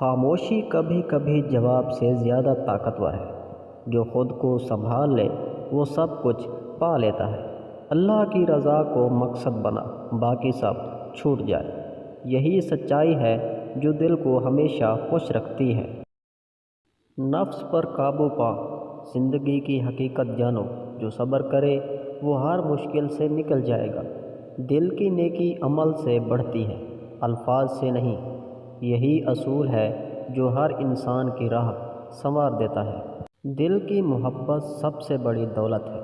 خاموشی کبھی کبھی جواب سے زیادہ طاقتور ہے۔ جو خود کو سنبھال لے وہ سب کچھ پا لیتا ہے۔ اللہ کی رضا کو مقصد بنا، باقی سب چھوٹ جائے۔ یہی سچائی ہے جو دل کو ہمیشہ خوش رکھتی ہے۔ نفس پر قابو پا، زندگی کی حقیقت جانو۔ جو صبر کرے وہ ہر مشکل سے نکل جائے گا۔ دل کی نیکی عمل سے بڑھتی ہے، الفاظ سے نہیں۔ یہی اصول ہے جو ہر انسان کی راہ سنوار دیتا ہے۔ دل کی محبت سب سے بڑی دولت ہے۔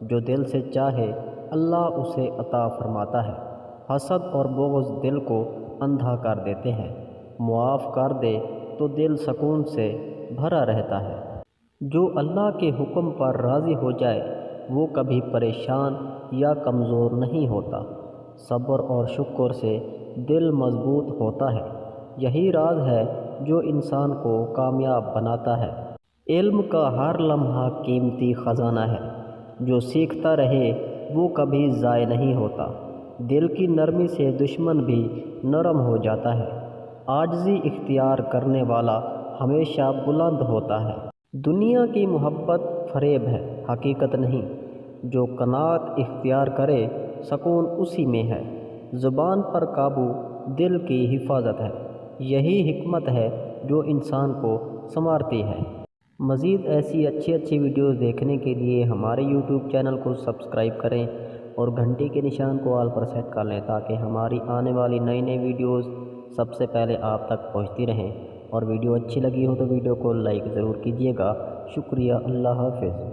جو دل سے چاہے اللہ اسے عطا فرماتا ہے۔ حسد اور بغض دل کو اندھا کر دیتے ہیں۔ معاف کر دے تو دل سکون سے بھرا رہتا ہے۔ جو اللہ کے حکم پر راضی ہو جائے وہ کبھی پریشان یا کمزور نہیں ہوتا۔ صبر اور شکر سے دل مضبوط ہوتا ہے۔ یہی راز ہے جو انسان کو کامیاب بناتا ہے۔ علم کا ہر لمحہ قیمتی خزانہ ہے۔ جو سیکھتا رہے وہ کبھی ضائع نہیں ہوتا۔ دل کی نرمی سے دشمن بھی نرم ہو جاتا ہے۔ عاجزی اختیار کرنے والا ہمیشہ بلند ہوتا ہے۔ دنیا کی محبت فریب ہے، حقیقت نہیں۔ جو قناعت اختیار کرے سکون اسی میں ہے۔ زبان پر قابو دل کی حفاظت ہے۔ یہی حکمت ہے جو انسان کو سنوارتی ہے۔ مزید ایسی اچھی ویڈیوز دیکھنے کے لیے ہمارے یوٹیوب چینل کو سبسکرائب کریں اور گھنٹی کے نشان کو آل پر سیٹ کر لیں تاکہ ہماری آنے والی نئی ویڈیوز سب سے پہلے آپ تک پہنچتی رہیں۔ اور ویڈیو اچھی لگی ہو تو ویڈیو کو لائک ضرور کیجیے گا۔ شکریہ، اللہ حافظ۔